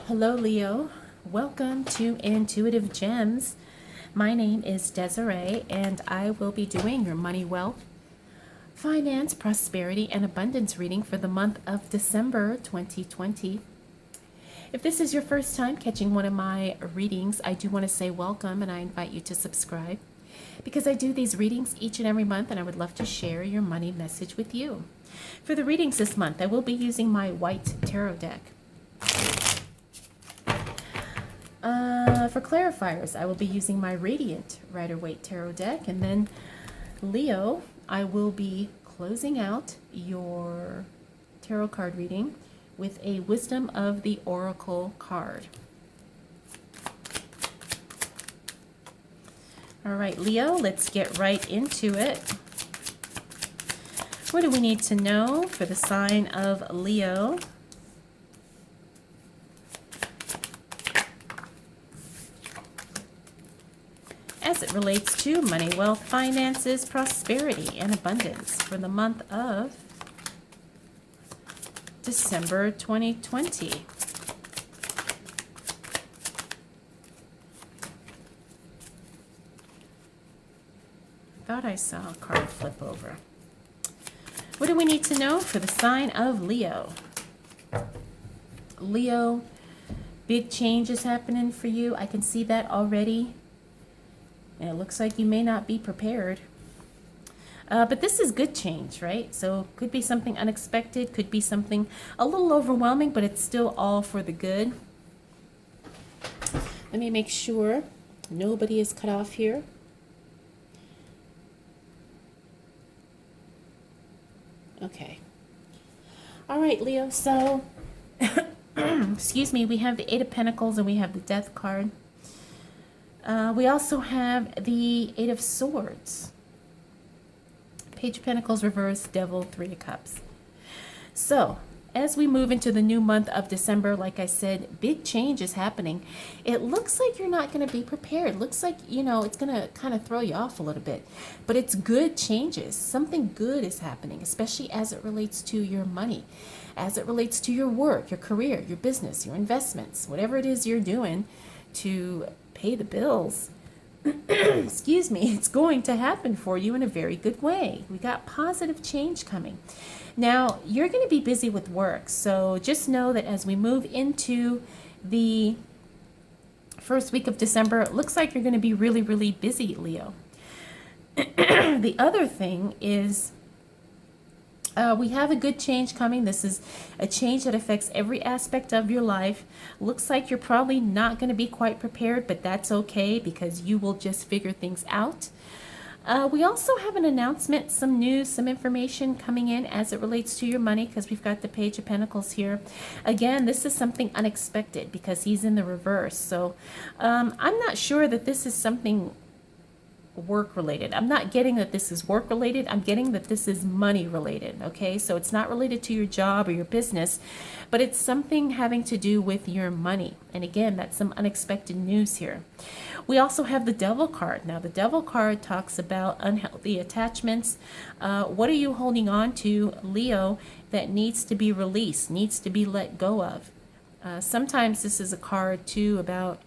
Hello, Leo. Welcome to Intuitive Gems. My name is Desiree, and I will be doing your money, wealth, finance, prosperity, and abundance reading for the month of December 2020. If this is your first time catching one of my readings, I do want to say welcome, and I invite you to subscribe because I do these readings each and every month, and I would love to share your money message with you. For the readings this month, I will be using my white tarot deck. For clarifiers, I will be using my Radiant Rider-Waite Tarot deck. And then, Leo, I will be closing out your tarot card reading with a Wisdom of the Oracle card. All right, Leo, let's get right into it. What do we need to know for the sign of Leo? As it relates to money, wealth, finances, prosperity, and abundance for the month of December 2020. Thought I saw a card flip over. What do we need to know for the sign of Leo? Leo, big change is happening for you. I can see that already. And it looks like you may not be prepared. But this is good change, right? So could be something unexpected, could be something a little overwhelming, but it's still all for the good. Let me make sure nobody is cut off here. Okay. All right, Leo. So, excuse me, we have the Eight of Pentacles and we have the Death card. We also have the Eight of Swords, Page of Pentacles reverse, Devil, Three of Cups. So, as we move into the new month of December, like I said, big change is happening. It looks like you're not going to be prepared. It looks like, it's going to kind of throw you off a little bit. But it's good changes. Something good is happening, especially as it relates to your money, as it relates to your work, your career, your business, your investments, whatever it is you're doing to pay the bills. Excuse me, it's going to happen for you in a very good way. We got positive change coming. Now, you're going to be busy with work, so just know that as we move into the first week of December, it looks like you're going to be really, really busy, Leo. The other thing is we have a good change coming. This is a change that affects every aspect of your life. Looks like you're probably not going to be quite prepared, but that's okay because you will just figure things out. We also have an announcement, some news, some information coming in as it relates to your money because we've got the Page of Pentacles here. Again, this is something unexpected because he's in the reverse. So I'm not sure that this is something work related. I'm not getting that this is work related. I'm getting that this is money related. Okay, so it's not related to your job or your business, but it's something having to do with your money. And again, that's some unexpected news here. We also have the Devil card. Now, the Devil card talks about unhealthy attachments. What are you holding on to, Leo, that needs to be released, needs to be let go of? Sometimes this is a card too about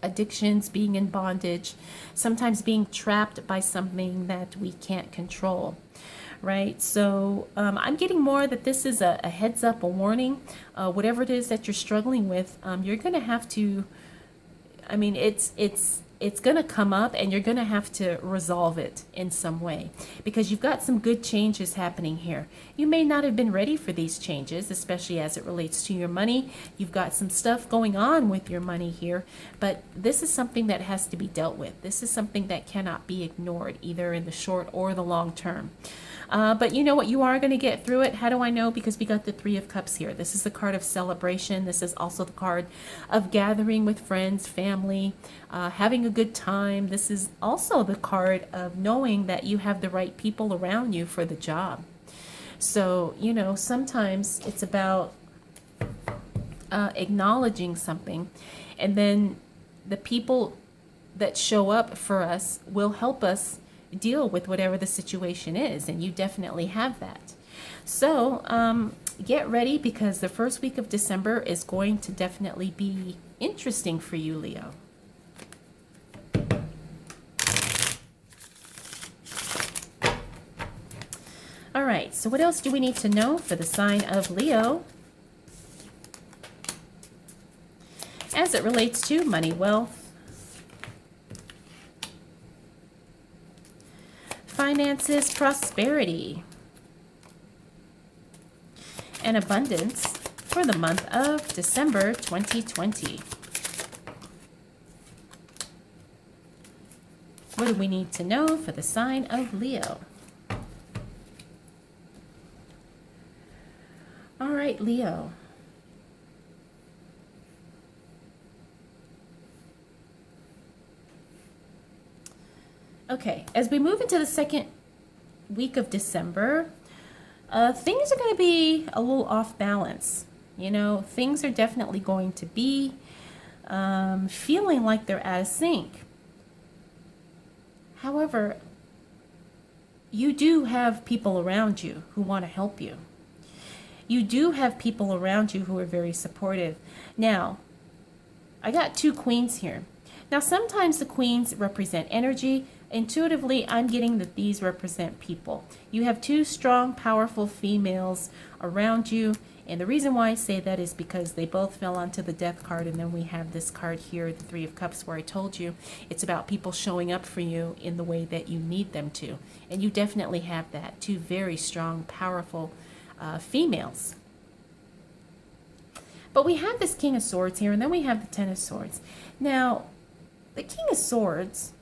addictions, being in bondage, sometimes being trapped by something that we can't control, right? So I'm getting more that this is a heads up, a warning. Whatever it is that you're struggling with, you're going to have to, it's going to come up and you're going to have to resolve it in some way because you've got some good changes happening here. You may not have been ready for these changes, especially as it relates to your money. You've got some stuff going on with your money here, but this is something that has to be dealt with. This is something that cannot be ignored either in the short or the long term. But you know what? You are going to get through it. How do I know? Because we got the Three of Cups here. This is the card of celebration. This is also the card of gathering with friends, family, having a good time. This is also the card of knowing that you have the right people around you for the job. So, sometimes it's about acknowledging something, and then the people that show up for us will help us deal with whatever the situation is, and you definitely have that. So get ready because the first week of December is going to definitely be interesting for you, Leo. All right, so what else do we need to know for the sign of Leo as it relates to money, wealth, finances, prosperity, and abundance for the month of December 2020? What do we need to know for the sign of Leo? All right, Leo. Okay, as we move into the second week of December, things are going to be a little off balance. You know, things are definitely going to be feeling like they're out of sync. However, you do have people around you who want to help you. You do have people around you who are very supportive. Now, I got two queens here. Now, sometimes the queens represent energy. Intuitively, I'm getting that these represent people. You have two strong, powerful females around you. And the reason why I say that is because they both fell onto the Death card. And then we have this card here, the Three of Cups, where I told you it's about people showing up for you in the way that you need them to. And you definitely have that. Two very strong, powerful females. But we have this King of Swords here, and then we have the Ten of Swords. Now, the King of Swords,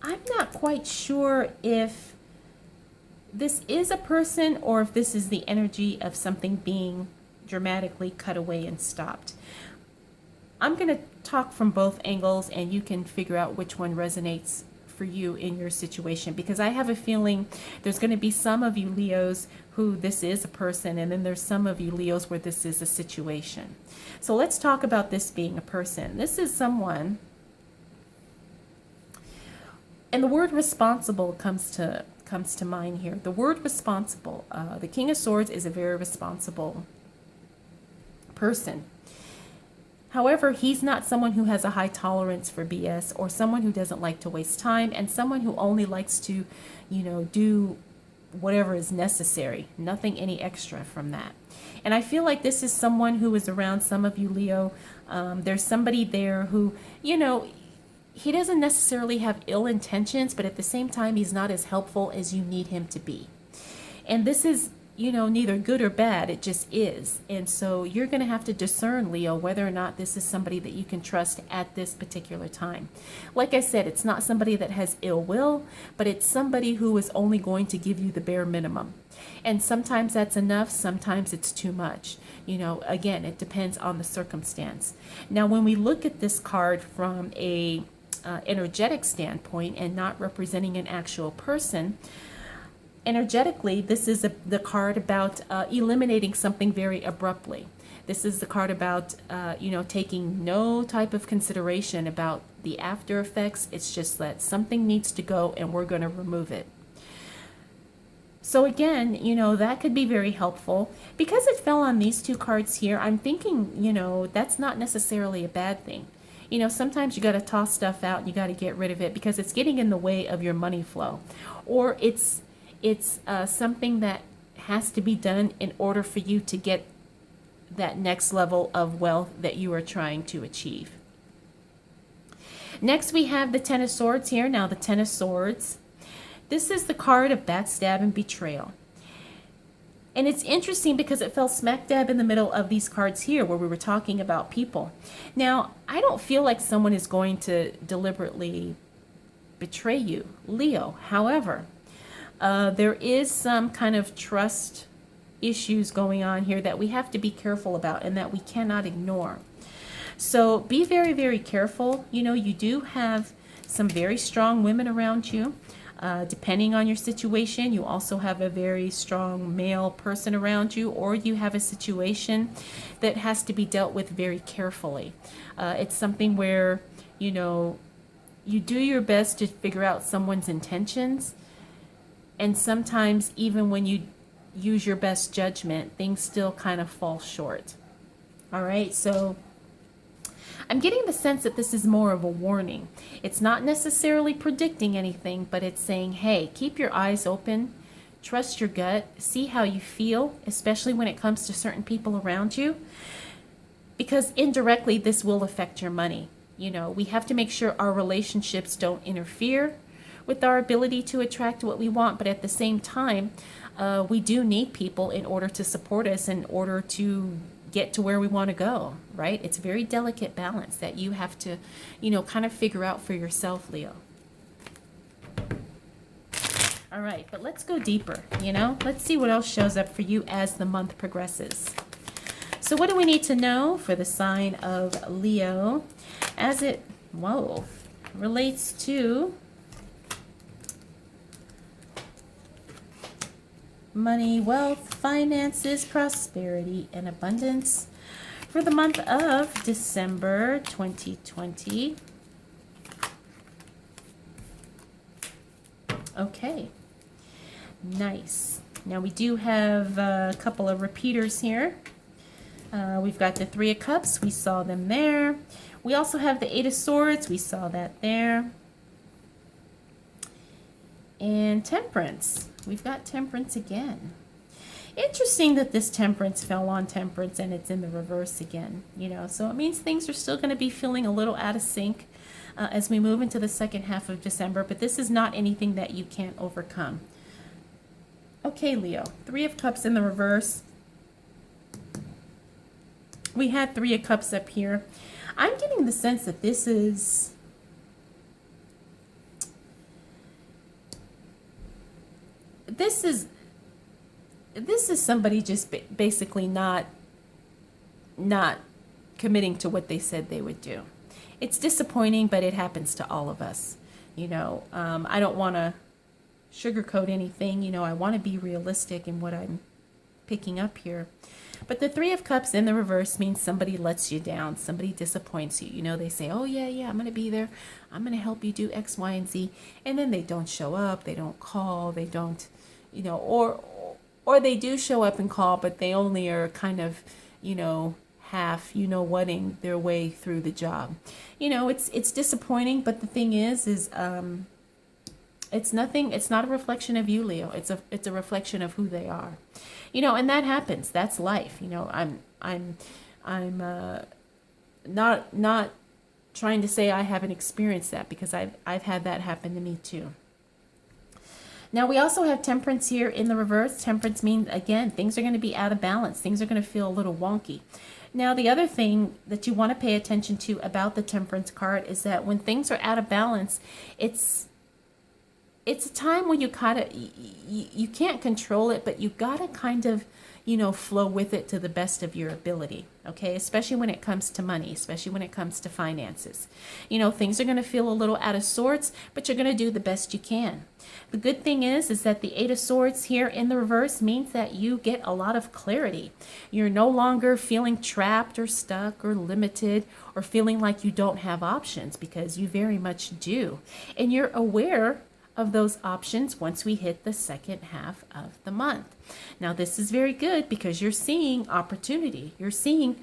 I'm not quite sure if this is a person or if this is the energy of something being dramatically cut away and stopped. I'm going to talk from both angles, and you can figure out which one resonates for you in your situation, because I have a feeling there's going to be some of you Leos who this is a person, and then there's some of you Leos where this is a situation. So let's talk about this being a person. This is someone, and the word responsible comes to mind here. The word responsible. The King of Swords is a very responsible person. However, he's not someone who has a high tolerance for BS, or someone who doesn't like to waste time, and someone who only likes to, do whatever is necessary. Nothing any extra from that. And I feel like this is someone who is around some of you, Leo. There's somebody there who, he doesn't necessarily have ill intentions, but at the same time, he's not as helpful as you need him to be. And this is, neither good or bad. It just is. And so you're going to have to discern, Leo, whether or not this is somebody that you can trust at this particular time. Like I said, it's not somebody that has ill will, but it's somebody who is only going to give you the bare minimum. And sometimes that's enough. Sometimes it's too much. Again, it depends on the circumstance. Now, when we look at this card from a energetic standpoint and not representing an actual person, energetically, this is the card about eliminating something very abruptly. This is the card about, taking no type of consideration about the after effects. It's just that something needs to go and we're going to remove it. So again, that could be very helpful. Because it fell on these two cards here, I'm thinking, that's not necessarily a bad thing. Sometimes you got to toss stuff out and you got to get rid of it because it's getting in the way of your money flow. Or it's something that has to be done in order for you to get that next level of wealth that you are trying to achieve. Next, we have the Ten of Swords here. Now, the Ten of Swords, this is the card of backstab and betrayal. And it's interesting because it fell smack dab in the middle of these cards here where we were talking about people. Now, I don't feel like someone is going to deliberately betray you, Leo. However, there is some kind of trust issues going on here that we have to be careful about and that we cannot ignore. So be very, very careful. You do have some very strong women around you. Depending on your situation, you also have a very strong male person around you, or you have a situation that has to be dealt with very carefully. It's something where, you do your best to figure out someone's intentions, And sometimes even when you use your best judgment, things still kind of fall short. All right, so I'm getting the sense that this is more of a warning. It's not necessarily predicting anything, but it's saying, hey, keep your eyes open, trust your gut, see how you feel, especially when it comes to certain people around you, because indirectly this will affect your money. You know, we have to make sure our relationships don't interfere with our ability to attract what we want, but at the same time, we do need people in order to support us, in order to get to where we want to go, right? It's a very delicate balance that you have to, you know, kind of figure out for yourself, Leo. All right, but let's go deeper, you know? Let's see what else shows up for you as the month progresses. So what do we need to know for the sign of Leo as it, relates to money, wealth, finances, prosperity, and abundance for the month of December 2020. Okay, nice. Now we do have a couple of repeaters here. We've got the Three of Cups. We saw them there. We also have the Eight of Swords. We saw that there. And Temperance. We've got Temperance again. Interesting that this Temperance fell on Temperance and it's in the reverse again. You know, so it means things are still going to be feeling a little out of sync as we move into the second half of December. But this is not anything that you can't overcome. Okay, Leo. Three of Cups in the reverse. We had Three of Cups up here. I'm getting the sense that this is somebody just basically not committing to what they said they would do. It's disappointing, but it happens to all of us. You know, I don't want to sugarcoat anything. You know, I want to be realistic in what I'm picking up here. But the Three of Cups in the reverse means somebody lets you down. Somebody disappoints you. You know, they say, oh, yeah, I'm going to be there. I'm going to help you do X, Y, and Z. And then they don't show up. They don't call. They don't, you know, or they do show up and call, but they only are kind of, you know, half, you know, whatting their way through the job. You know, it's disappointing, but the thing is it's not a reflection of you, Leo. It's a reflection of who they are. You know, and that happens. That's life. You know, I'm not trying to say I haven't experienced that, because I've had that happen to me too. Now we also have Temperance here in the reverse. Temperance means, again, things are going to be out of balance. Things are going to feel a little wonky. Now the other thing that you want to pay attention to about the Temperance card is that when things are out of balance, it's a time when you can't control it, but you gotta kind of, you know, flow with it to the best of your ability, okay? Especially when it comes to money, especially when it comes to finances. You know, things are gonna feel a little out of sorts, but you're gonna do the best you can. The good thing is that the Eight of Swords here in the reverse means that you get a lot of clarity. You're no longer feeling trapped or stuck or limited or feeling like you don't have options, because you very much do. And you're aware of those options once we hit the second half of the month. Now this is very good because you're seeing opportunity. You're seeing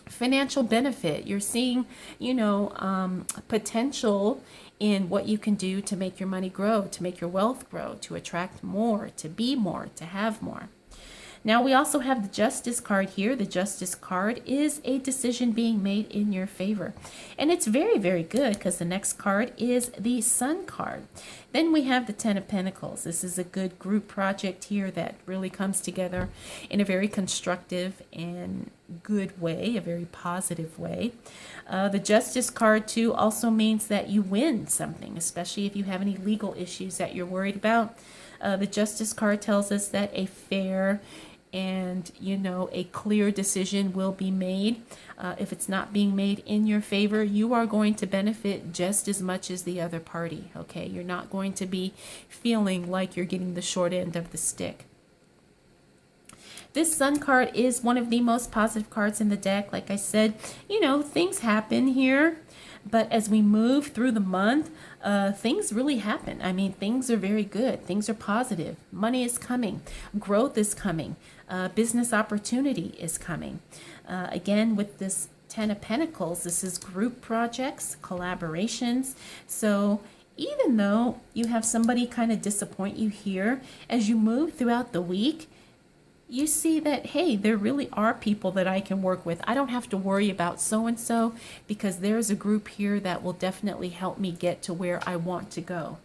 financial benefit. You're seeing, you know, potential in what you can do to make your money grow, to make your wealth grow, to attract more, to be more, to have more. Now we also have the Justice card here. The Justice card is a decision being made in your favor. And it's very, very good because the next card is the Sun card. Then we have the Ten of Pentacles. This is a good group project here that really comes together in a very constructive and good way, a very positive way. The Justice card too also means that you win something, especially if you have any legal issues that you're worried about. The Justice card tells us that a fair and, you know, a clear decision will be made. If it's not being made in your favor, you are going to benefit just as much as the other party, okay? You're not going to be feeling like you're getting the short end of the stick. This Sun card is one of the most positive cards in the deck. Like I said, you know, things happen here. But as we move through the month, things really happen. I mean, things are very good. Things are positive. Money is coming. Growth is coming. Business opportunity is coming. Again, with this Ten of Pentacles, this is group projects, collaborations. So even though you have somebody kind of disappoint you here, as you move throughout the week, you see that, hey, there really are people that I can work with. I don't have to worry about so-and-so because there's a group here that will definitely help me get to where I want to go.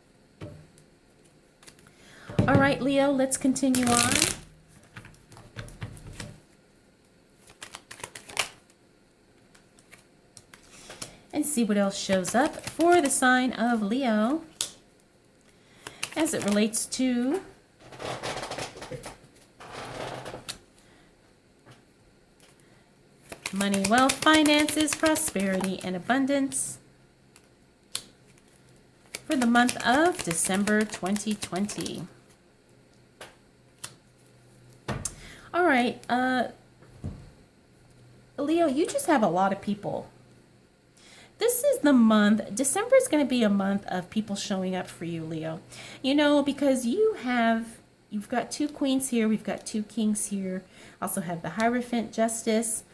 All right, Leo, let's continue on. And see what else shows up for the sign of Leo as it relates to money, wealth, finances, prosperity, and abundance for the month of December 2020. All right, Leo, you just have a lot of people. This is the month. December is going to be a month of people showing up for you, Leo. You know, because you've got two queens here. We've got two kings here. Also have the Hierophant, Justice.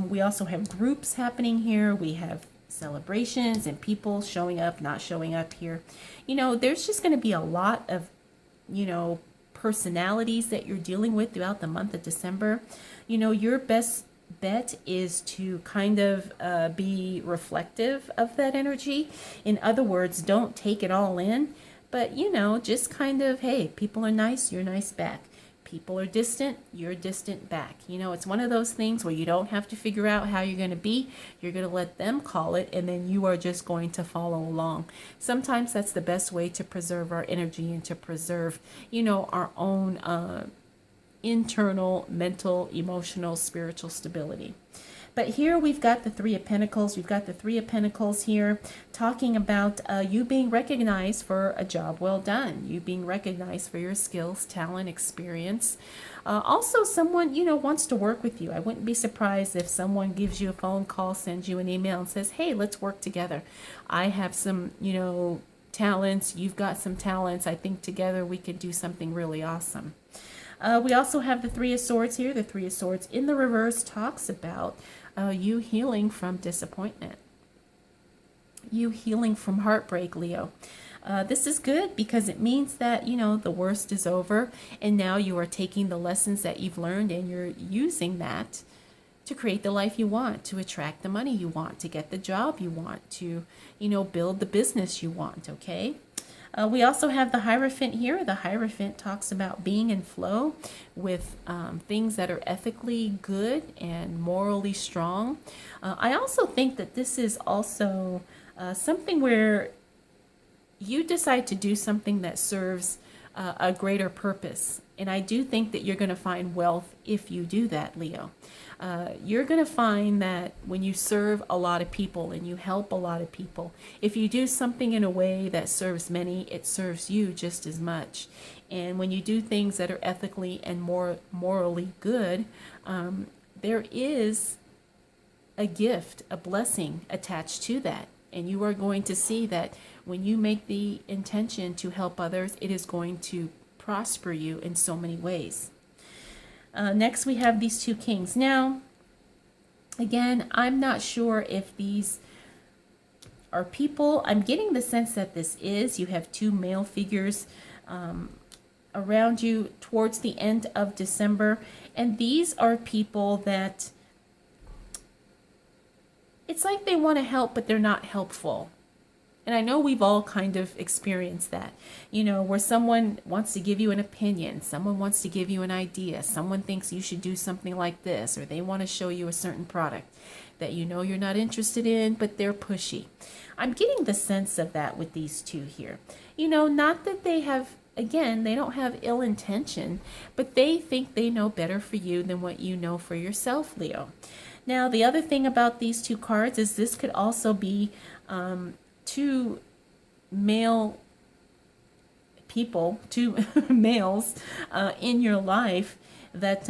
We also have groups happening here. We have celebrations and people showing up, not showing up here. You know, there's just going to be a lot of, you know, personalities that you're dealing with throughout the month of December. You know, your best bet is to kind of be reflective of that energy. In other words, don't take it all in, but, you know, just kind of, hey, people are nice, you're nice back. People are distant, you're distant back. You know, it's one of those things where you don't have to figure out how you're going to be. You're going to let them call it, and then you are just going to follow along. Sometimes that's the best way to preserve our energy and to preserve, you know, our own internal, mental, emotional, spiritual stability. But here we've got the Three of Pentacles. We've got the Three of Pentacles here talking about you being recognized for a job well done. You being recognized for your skills, talent, experience. Also, someone, you know, wants to work with you. I wouldn't be surprised if someone gives you a phone call, sends you an email and says, hey, let's work together. I have some, you know, talents. You've got some talents. I think together we could do something really awesome. We also have the Three of Swords here. The Three of Swords in the reverse talks about you healing from disappointment. You healing from heartbreak, Leo. This is good because it means that, you know, the worst is over and now you are taking the lessons that you've learned and you're using that to create the life you want, to attract the money you want, to get the job you want, to, you know, build the business you want, okay? We also have the Hierophant here. The Hierophant talks about being in flow with things that are ethically good and morally strong. I also think that this is also something where you decide to do something that serves a greater purpose. And I do think that you're going to find wealth if you do that, Leo. You're going to find that when you serve a lot of people and you help a lot of people, if you do something in a way that serves many, it serves you just as much. And when you do things that are ethically and more morally good, there is a gift, a blessing attached to that. And you are going to see that when you make the intention to help others, it is going to prosper you in so many ways. Next, we have these two kings. Now, again, I'm not sure if these are people. I'm getting the sense that this is. You have two male figures around you towards the end of December. And these are people that it's like they want to help, but they're not helpful. And I know we've all kind of experienced that, you know, where someone wants to give you an opinion, someone wants to give you an idea, someone thinks you should do something like this, or they want to show you a certain product that you know you're not interested in, but they're pushy. I'm getting the sense of that with these two here. You know, not that they have, again, they don't have ill intention, but they think they know better for you than what you know for yourself, Leo. Now, the other thing about these two cards is this could also be two male people, two males in your life that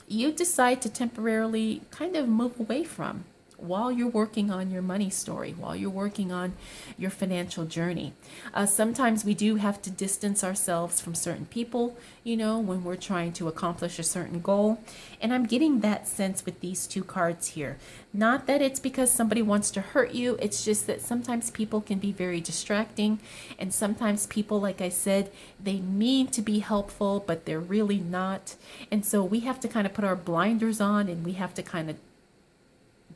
you decide to temporarily kind of move away from. while you're working on your money story, while you're working on your financial journey. Sometimes we do have to distance ourselves from certain people, when we're trying to accomplish a certain goal. And I'm getting that sense with these two cards here. Not that it's because somebody wants to hurt you, it's just that sometimes people can be very distracting. And sometimes people, like I said, they mean to be helpful, but they're really not. And so we have to kind of put our blinders on, and we have to kind of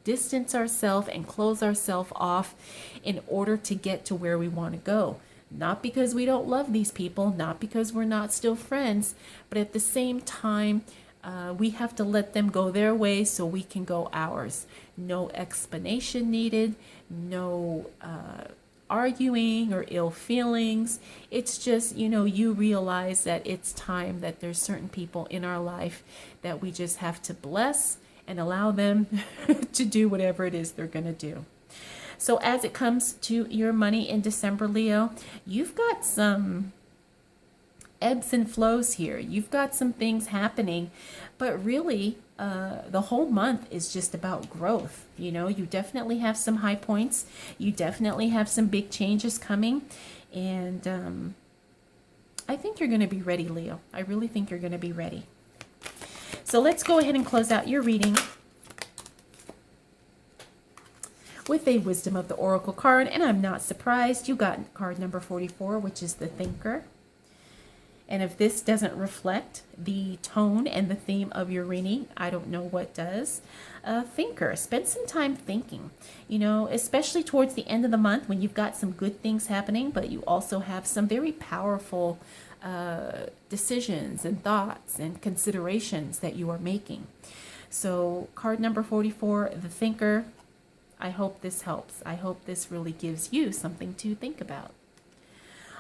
distance ourselves and close ourselves off in order to get to where we want to go. Not because we don't love these people, not because we're not still friends, but at the same time, we have to let them go their way so we can go ours. No explanation needed, no arguing or ill feelings. It's just, you realize that it's time that there's certain people in our life that we just have to bless and allow them to do whatever it is they're going to do. So as it comes to your money in December, Leo, you've got some ebbs and flows here. You've got some things happening, but really the whole month is just about growth. You definitely have some high points. You definitely have some big changes coming. And I think you're going to be ready, Leo. I really think you're going to be ready. So let's go ahead and close out your reading with a Wisdom of the Oracle card. And I'm not surprised. You got card number 44, which is the Thinker. And if this doesn't reflect the tone and the theme of your reading, I don't know what does. Thinker, spend some time thinking, especially towards the end of the month when you've got some good things happening, but you also have some very powerful decisions and thoughts and considerations that you are making. So card number 44, the Thinker, I hope this helps. I hope this really gives you something to think about.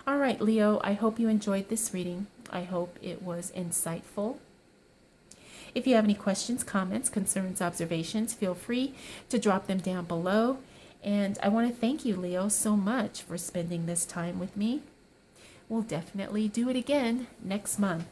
All right, Leo, I hope you enjoyed this reading. I hope it was insightful. If you have any questions, comments, concerns, observations, feel free to drop them down below. And I want to thank you, Leo, so much for spending this time with me. We'll definitely do it again next month.